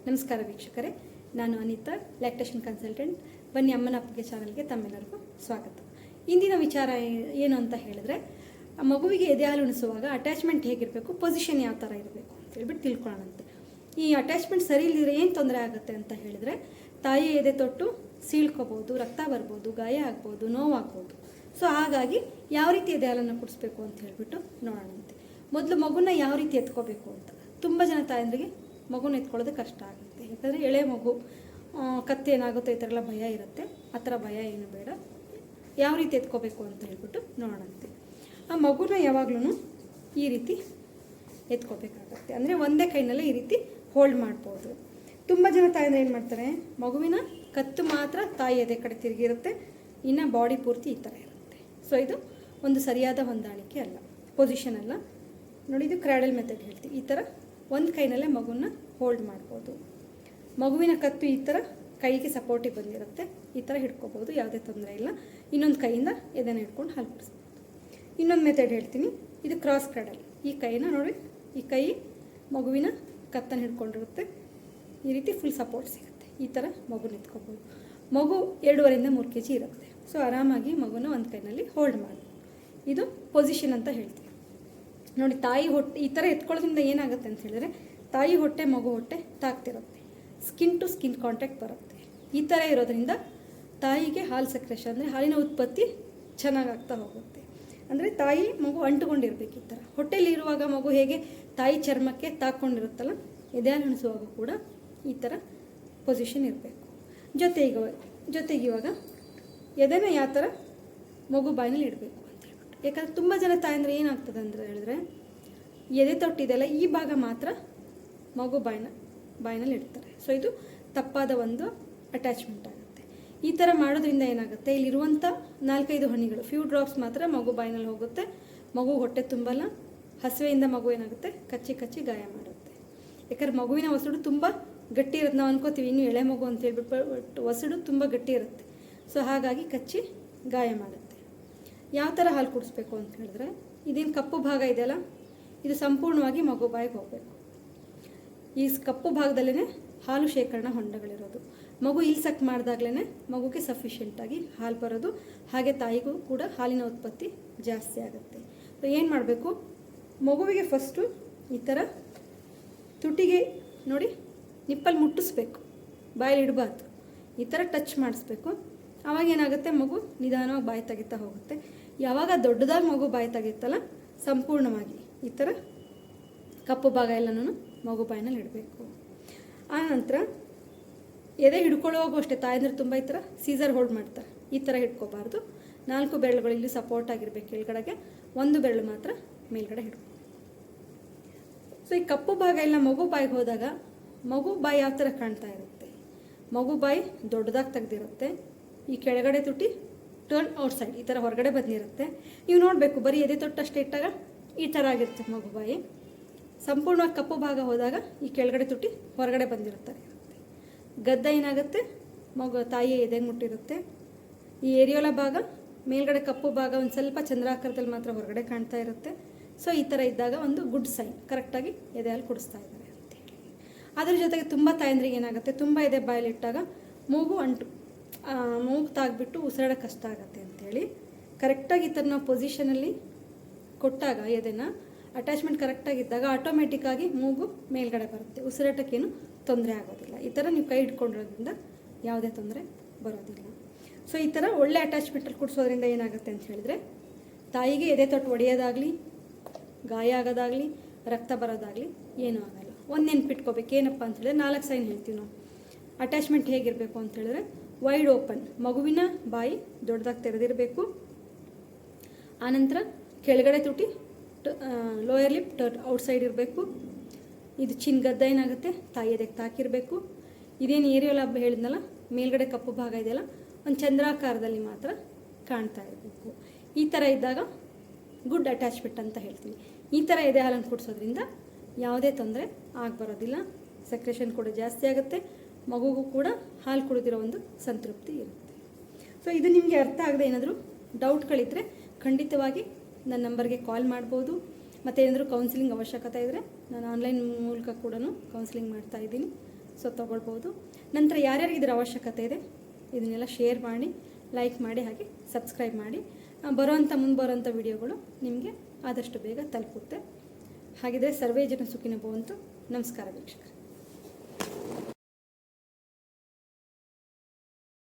ನಮಸ್ಕಾರ ವೀಕ್ಷಕರೇ, ನಾನು ಅನಿತಾ, ಲ್ಯಾಕ್ಟೇಷನ್ ಕನ್ಸಲ್ಟೆಂಟ್. ಬನ್ನಿ ಅಮ್ಮನ ಅಪ್ಪಿಗೆ ಚಾನಲ್ಗೆ ತಮ್ಮೆಲ್ಲರಿಗೂ ಸ್ವಾಗತ. ಇಂದಿನ ವಿಚಾರ ಏನು ಅಂತ ಹೇಳಿದ್ರೆ, ಮಗುವಿಗೆ ಎದೆ ಹಾಲು ಉಣಿಸುವಾಗ ಅಟ್ಯಾಚ್ಮೆಂಟ್ ಹೇಗಿರಬೇಕು, ಪೊಸಿಷನ್ ಯಾವ ಥರ ಇರಬೇಕು ಅಂತ ಹೇಳ್ಬಿಟ್ಟು ತಿಳ್ಕೊಳ್ಳೋಣಂತೆ. ಈ ಅಟ್ಯಾಚ್ಮೆಂಟ್ ಸರಿ ಇಲ್ಲದಿದ್ರೆ ಏನು ತೊಂದರೆ ಆಗುತ್ತೆ ಅಂತ ಹೇಳಿದ್ರೆ, ತಾಯಿ ಎದೆ ತೊಟ್ಟು ಸೀಳ್ಕೋಬೋದು, ರಕ್ತ ಬರ್ಬೋದು, ಗಾಯ ಆಗ್ಬೋದು, ನೋವಾಗ್ಬೋದು. ಸೊ ಹಾಗಾಗಿ ಯಾವ ರೀತಿ ಎದೆ ಹಾಲನ್ನು ಕುಡಿಸ್ಬೇಕು ಅಂತ ಹೇಳ್ಬಿಟ್ಟು ನೋಡೋಣಂತೆ. ಮೊದಲು ಮಗುನ ಯಾವ ರೀತಿ ಎತ್ಕೋಬೇಕು ಅಂತ. ತುಂಬ ಜನ ತಾಯಂದ್ರಿಗೆ ಮಗುನ ಎತ್ಕೊಳ್ಳೋದು ಕಷ್ಟ ಆಗುತ್ತೆ. ಯಾಕಂದರೆ ಎಳೆ ಮಗು ಕತ್ತೆ ಏನಾಗುತ್ತೋ ಈ ಥರ ಎಲ್ಲ ಭಯ ಇರುತ್ತೆ. ಆ ಥರ ಭಯ ಏನು ಬೇಡ. ಯಾವ ರೀತಿ ಎತ್ಕೋಬೇಕು ಅಂತ ಹೇಳ್ಬಿಟ್ಟು ನೋಡೋಣಂತೆ. ಆ ಮಗುನ ಯಾವಾಗಲೂ ಈ ರೀತಿ ಎತ್ಕೋಬೇಕಾಗತ್ತೆ. ಅಂದರೆ ಒಂದೇ ಕೈನಲ್ಲೇ ಈ ರೀತಿ ಹೋಲ್ಡ್ ಮಾಡ್ಬೋದು. ತುಂಬ ಜನ ತಾಯಂದ್ರೆ ಏನು ಮಾಡ್ತಾರೆ, ಮಗುವಿನ ಕತ್ತು ಮಾತ್ರ ತಾಯಿ ಎದೆ ಕಡೆ ತಿರುಗಿರುತ್ತೆ, ಇನ್ನು ಬಾಡಿ ಪೂರ್ತಿ ಈ ಥರ ಇರುತ್ತೆ. ಸೊ ಇದು ಒಂದು ಸರಿಯಾದ ಹೊಂದಾಣಿಕೆ ಅಲ್ಲ, ಪೊಸಿಷನ್ ಅಲ್ಲ. ನೋಡಿ, ಇದು ಕ್ರ್ಯಾಡಲ್ ಮೆಥಡ್ ಹೇಳ್ತೀವಿ. ಈ ಥರ ಒಂದು ಕೈನಲ್ಲೇ ಮಗುನ ಹೋಲ್ಡ್ ಮಾಡ್ಬೋದು. ಮಗುವಿನ ಕತ್ತು ಈ ಥರ ಕೈಗೆ ಸಪೋರ್ಟಿಗೆ ಬಂದಿರುತ್ತೆ, ಈ ಥರ ಹಿಡ್ಕೋಬೋದು, ಯಾವುದೇ ತೊಂದರೆ ಇಲ್ಲ. ಇನ್ನೊಂದು ಕೈಯಿಂದ ಎದೆನ ಹಿಡ್ಕೊಂಡು ಹಾಲು ಕುಡಿಸ್ಬೋದು. ಇನ್ನೊಂದು ಮೆಥಡ್ ಹೇಳ್ತೀನಿ, ಇದು ಕ್ರಾಸ್ ಕ್ರ್ಯಾಡಲ್. ಈ ಕೈನ ನೋಡಿ, ಈ ಕೈ ಮಗುವಿನ ಕತ್ತನ್ನು ಹಿಡ್ಕೊಂಡಿರುತ್ತೆ, ಈ ರೀತಿ ಫುಲ್ ಸಪೋರ್ಟ್ ಸಿಗುತ್ತೆ. ಈ ಥರ ಮಗುನ ಎತ್ಕೋಬೋದು. ಮಗು 2.5 3 kg ಇರುತ್ತೆ. ಸೊ ಆರಾಮಾಗಿ ಮಗುನ ಒಂದು ಕೈನಲ್ಲಿ ಹೋಲ್ಡ್ ಮಾಡಿ, ಇದು ಪೊಸಿಷನ್ ಅಂತ ಹೇಳ್ತೀವಿ. ನೋಡಿ, ತಾಯಿ ಹೊಟ್ಟೆ ಈ ಥರ ಎತ್ಕೊಳ್ಳೋದ್ರಿಂದ ಏನಾಗುತ್ತೆ ಅಂತ ಹೇಳಿದ್ರೆ, ತಾಯಿ ಹೊಟ್ಟೆ ಮಗು ಹೊಟ್ಟೆ ತಾಗ್ತಿರುತ್ತೆ, ಸ್ಕಿನ್ ಟು ಸ್ಕಿನ್ ಕಾಂಟ್ಯಾಕ್ಟ್ ಬರುತ್ತೆ. ಈ ಥರ ಇರೋದ್ರಿಂದ ತಾಯಿಗೆ ಹಾಲು ಸೆಕ್ರೇಷನ್ ಅಂದರೆ ಹಾಲಿನ ಉತ್ಪತ್ತಿ ಚೆನ್ನಾಗಾಗ್ತಾ ಹೋಗುತ್ತೆ. ಅಂದರೆ ತಾಯಿ ಮಗು ಅಂಟುಕೊಂಡಿರ್ಬೇಕು. ಈ ಥರ ಹೊಟ್ಟೆಯಲ್ಲಿ ಇರುವಾಗ ಮಗು ಹೇಗೆ ತಾಯಿ ಚರ್ಮಕ್ಕೆ ತಾಕೊಂಡಿರುತ್ತಲ್ಲ, ಎದೆ ಹಾಲು ಉಣಿಸುವಾಗ ಕೂಡ ಈ ಥರ ಪೊಸಿಷನ್ ಇರಬೇಕು. ಜೊತೆಗೆ ಇವಾಗ ಎದೆನ ಯಾವ ಥರ ಮಗು ಬಾಯಿನಲ್ಲಿ ಇಡಬೇಕು ಅಂತ ಹೇಳ್ಬಿಟ್ಟು. ಯಾಕಂದರೆ ತುಂಬ ಜನ ತಾಯಂದ್ರೆ ಏನಾಗ್ತದೆ ಅಂತ ಹೇಳಿದ್ರೆ, ಎದೆ ತೊಟ್ಟಿದೆಲ್ಲ ಈ ಭಾಗ ಮಾತ್ರ ಮಗು ಬಾಯಿನಲ್ಲಿ ಇಡ್ತಾರೆ. ಸೊ ಇದು ತಪ್ಪಾದ ಒಂದು ಅಟ್ಯಾಚ್ಮೆಂಟ್ ಆಗುತ್ತೆ. ಈ ಥರ ಮಾಡೋದ್ರಿಂದ ಏನಾಗುತ್ತೆ, ಇಲ್ಲಿರುವಂಥ 4-5 ಹನಿಗಳು, ಫ್ಯೂ ಡ್ರಾಪ್ಸ್ ಮಾತ್ರ ಮಗು ಬಾಯಿನಲ್ಲಿ ಹೋಗುತ್ತೆ. ಮಗು ಹೊಟ್ಟೆ ತುಂಬಲ್ಲ. ಹಸಿವೆಯಿಂದ ಮಗು ಏನಾಗುತ್ತೆ, ಕಚ್ಚಿ ಕಚ್ಚಿ ಗಾಯ ಮಾಡುತ್ತೆ. ಯಾಕಂದ್ರೆ ಮಗುವಿನ ಒಸಡು ತುಂಬ ಗಟ್ಟಿ ಇರುತ್ತೆ. ನಾವು ಅನ್ಕೋತೀವಿ ಇನ್ನು ಎಳೆ ಮಗು ಅಂತ ಹೇಳ್ಬಿಟ್ಟು, ಒಸಡು ತುಂಬ ಗಟ್ಟಿ ಇರುತ್ತೆ. ಸೊ ಹಾಗಾಗಿ ಕಚ್ಚಿ ಗಾಯ ಮಾಡುತ್ತೆ. ಯಾವ ಥರ ಹಾಲು ಕುಡಿಸ್ಬೇಕು ಅಂತ ಹೇಳಿದ್ರೆ, ಇದೇನು ಕಪ್ಪು ಭಾಗ ಇದೆಯಲ್ಲ, ಇದು ಸಂಪೂರ್ಣವಾಗಿ ಮಗು ಬಾಯಿಗೆ ಹೋಗಬೇಕು. ಈ ಕಪ್ಪು ಭಾಗದಲ್ಲೇ ಹಾಲು ಶೇಖರಣಾ ಹೊಂಡಗಳಿರೋದು. ಮಗು ಇಲ್ಸಕ್ಕೆ ಮಾಡಿದಾಗಲೇ ಮಗುಗೆ ಸಫಿಷಿಯೆಂಟಾಗಿ ಹಾಲು ಬರೋದು. ಹಾಗೆ ತಾಯಿಗೂ ಕೂಡ ಹಾಲಿನ ಉತ್ಪತ್ತಿ ಜಾಸ್ತಿ ಆಗುತ್ತೆ. ಸೊ ಏನು ಮಾಡಬೇಕು, ಮಗುವಿಗೆ ಫಸ್ಟು ಈ ಥರ ತುಟಿಗೆ ನೋಡಿ ನಿಪ್ಪಲ್ಲಿ ಮುಟ್ಟಿಸ್ಬೇಕು, ಬಾಯಲ್ಲಿ ಇಡಬಾರ್ದು. ಈ ಥರ ಟಚ್ ಮಾಡಿಸ್ಬೇಕು. ಆವಾಗ ಏನಾಗುತ್ತೆ, ಮಗು ನಿಧಾನವಾಗಿ ಬಾಯಿ ತೆಗಿತಾ ಹೋಗುತ್ತೆ. ಯಾವಾಗ ದೊಡ್ಡದಾಗಿ ಮಗು ಬಾಯಿ ತೆಗಿತ್ತಲ್ಲ, ಸಂಪೂರ್ಣವಾಗಿ ಈ ಥರ ಕಪ್ಪು ಭಾಗ ಎಲ್ಲನೂ ಮಗು ಬಾಯಿನಲ್ಲಿ ಇಡಬೇಕು. ಆನಂತರ ಎದೆ ಹಿಡ್ಕೊಳ್ಳೋವಾಗೂ ಅಷ್ಟೇ, ತಾಯಂದ್ರೆ ತುಂಬ ಈ ಥರ ಸೀಸರ್ ಹೋಲ್ಡ್ ಮಾಡ್ತಾರೆ. ಈ ಥರ ಹಿಡ್ಕೋಬಾರ್ದು. 4 ಬೆರಳುಗಳು ಇಲ್ಲಿ ಸಪೋರ್ಟ್ ಆಗಿರಬೇಕು ಕೆಳಗಡೆಗೆ, 1 ಬೆರಳು ಮಾತ್ರ ಮೇಲ್ಗಡೆ ಹಿಡ್ಕೊ. ಸೊ ಈ ಕಪ್ಪು ಭಾಗ ಎಲ್ಲ ಮಗು ಬಾಯಿಗೆ ಹೋದಾಗ ಮಗು ಬಾಯಿ ಯಾವ ಥರ ಕಾಣ್ತಾ ಇರುತ್ತೆ, ಮಗು ಬಾಯಿ ದೊಡ್ಡದಾಗಿ ತೆಗೆದಿರುತ್ತೆ. ಈ ಕೆಳಗಡೆ ತುಟಿ ಟರ್ನ್ ಔಟ್ಸೈಡ್ ಈ ಥರ ಹೊರಗಡೆ ಬಂದಿರುತ್ತೆ. ನೀವು ನೋಡಬೇಕು, ಬರೀ ಎದೆ ತೊಟ್ಟಷ್ಟೇ ಇಟ್ಟಾಗ ಈ ಥರ ಆಗಿರುತ್ತೆ ಮಗು ಬಾಯಿ. ಸಂಪೂರ್ಣವಾಗಿ ಕಪ್ಪು ಭಾಗ ಹೋದಾಗ ಈ ಕೆಳಗಡೆ ತುಟಿ ಹೊರಗಡೆ ಬಂದಿರುತ್ತೆ. ಗದ್ದ ಏನಾಗುತ್ತೆ, ಮಗು ತಾಯಿ ಎದೆಗೆ ಮುಟ್ಟಿರುತ್ತೆ. ಈ ಏರಿಯೋಲ ಭಾಗ ಮೇಲ್ಗಡೆ ಕಪ್ಪು ಭಾಗ ಒಂದು ಸ್ವಲ್ಪ ಚಂದ್ರಾಕಾರದಲ್ಲಿ ಮಾತ್ರ ಹೊರಗಡೆ ಕಾಣ್ತಾ ಇರುತ್ತೆ. ಸೊ ಈ ಥರ ಇದ್ದಾಗ ಒಂದು ಗುಡ್ ಸೈನ್, ಕರೆಕ್ಟಾಗಿ ಎದೆ ಹಾಲು ಕುಡಿಸ್ತಾ ಇದ್ದಾರೆ ಅಂತೇಳಿ. ಅದ್ರ ಜೊತೆಗೆ ತುಂಬ ತಾಯಂದ್ರಿಗೆ ಏನಾಗುತ್ತೆ, ತುಂಬ ಎದೆ ಬಾಯಲ್ಲಿಟ್ಟಾಗ ಮೂಗು ತಾಗ್ಬಿಟ್ಟು ಉಸಿರಾಡೋಕ್ಕೆ ಕಷ್ಟ ಆಗುತ್ತೆ ಅಂಥೇಳಿ, ಕರೆಕ್ಟಾಗಿ ಈ ಥರ ನಾವು ಪೊಸಿಷನಲ್ಲಿ ಕೊಟ್ಟಾಗ ಎದೆನ ಅಟ್ಯಾಚ್ಮೆಂಟ್ ಕರೆಕ್ಟಾಗಿದ್ದಾಗ ಆಟೋಮೆಟಿಕ್ಕಾಗಿ ಮೂಗು ಮೇಲ್ಗಡೆ ಬರುತ್ತೆ, ಉಸಿರಾಟಕ್ಕೇನು ತೊಂದರೆ ಆಗೋದಿಲ್ಲ. ಈ ಥರ ನೀವು ಕೈ ಹಿಡ್ಕೊಂಡಿರೋದ್ರಿಂದ ಯಾವುದೇ ತೊಂದರೆ ಬರೋದಿಲ್ಲ. ಸೊ ಈ ಥರ ಒಳ್ಳೆ ಅಟ್ಯಾಚ್ಮೆಂಟಲ್ಲಿ ಕುಡಿಸೋದ್ರಿಂದ ಏನಾಗುತ್ತೆ ಅಂತ ಹೇಳಿದ್ರೆ, ತಾಯಿಗೆ ಎದೆ ತೊಟ್ಟು ಒಡೆಯೋದಾಗಲಿ, ಗಾಯ ಆಗೋದಾಗಲಿ, ರಕ್ತ ಬರೋದಾಗಲಿ ಏನೂ ಆಗಲ್ಲ. ಒಂದು ನೆನ್ಪಿಟ್ಕೋಬೇಕು, ಏನಪ್ಪ ಅಂತ ಹೇಳಿದ್ರೆ 4 ಸೈನ್ ಹೇಳ್ತೀವಿ ನಾವು. ಅಟ್ಯಾಚ್ಮೆಂಟ್ ಹೇಗಿರಬೇಕು ಅಂತ ಹೇಳಿದ್ರೆ, ವೈಡ್ ಓಪನ್, ಮಗುವಿನ ಬಾಯಿ ದೊಡ್ಡದಾಗಿ ತೆರೆದಿರಬೇಕು. ಆನಂತರ ಕೆಳಗಡೆ ತುಟಿ ಲೋಯರ್ ಲಿಪ್ ಟರ್ನ್ ಔಟ್ಸೈಡ್ ಇರಬೇಕು. ಇದು ಗದ್ದ ಏನಾಗುತ್ತೆ, ತಾಯಿ ಎದೆಗೆ ತಾಕಿರಬೇಕು. ಇದೇನು ಏರಿಯೋಲ ಹೇಳಿದ್ನಲ್ಲ, ಮೇಲ್ಗಡೆ ಕಪ್ಪು ಭಾಗ ಇದೆಯಲ್ಲ, ಒಂದು ಚಂದ್ರಾಕಾರದಲ್ಲಿ ಮಾತ್ರ ಕಾಣ್ತಾ ಇರಬೇಕು. ಈ ಥರ ಇದ್ದಾಗ ಗುಡ್ ಅಟ್ಯಾಚ್ಮೆಂಟ್ ಅಂತ ಹೇಳ್ತೀವಿ. ಈ ಥರ ಎದೆ ಹಾಲನ್ನು ಕುಡಿಸೋದ್ರಿಂದ ಯಾವುದೇ ತೊಂದರೆ ಆಗಬರೋದಿಲ್ಲ. ಸೆಕ್ರೇಷನ್ ಕೂಡ ಜಾಸ್ತಿ ಆಗುತ್ತೆ, ಮಗುಗೂ ಕೂಡ ಹಾಲು ಕುಡಿದಿರೋ ಒಂದು ಸಂತೃಪ್ತಿ ಇರುತ್ತೆ. ಸೊ ಇದು ನಿಮಗೆ ಅರ್ಥ ಆಗದೆ ಏನಾದರೂ ಡೌಟ್ಗಳಿದ್ದರೆ ಖಂಡಿತವಾಗಿ ನನ್ನ ನಂಬರ್ಗೆ ಕಾಲ್ ಮಾಡ್ಬೋದು. ಮತ್ತು ಏನಾದರೂ ಕೌನ್ಸಿಲಿಂಗ್ ಅವಶ್ಯಕತೆ ಇದ್ದರೆ ನಾನು ಆನ್ಲೈನ್ ಮೂಲಕ ಕೂಡ ಕೌನ್ಸಿಲಿಂಗ್ ಮಾಡ್ತಾಯಿದ್ದೀನಿ. ಸೊ ತೊಗೊಳ್ಬೋದು. ನಂತರ ಯಾರ್ಯಾರಿಗೆ ಇದರ ಅವಶ್ಯಕತೆ ಇದೆ ಇದನ್ನೆಲ್ಲ ಶೇರ್ ಮಾಡಿ, ಲೈಕ್ ಮಾಡಿ, ಹಾಗೆ ಸಬ್ಸ್ಕ್ರೈಬ್ ಮಾಡಿ. ಮುಂದೆ ಬರೋಂಥ ವಿಡಿಯೋಗಳು ನಿಮಗೆ ಆದಷ್ಟು ಬೇಗ ತಲುಪುತ್ತೆ. ಹಾಗಿದ್ರೆ ಸರ್ವೇ ಜನ ಸುಖಿನೋ ಭವಂತು. ನಮಸ್ಕಾರ ವೀಕ್ಷಕರೇ.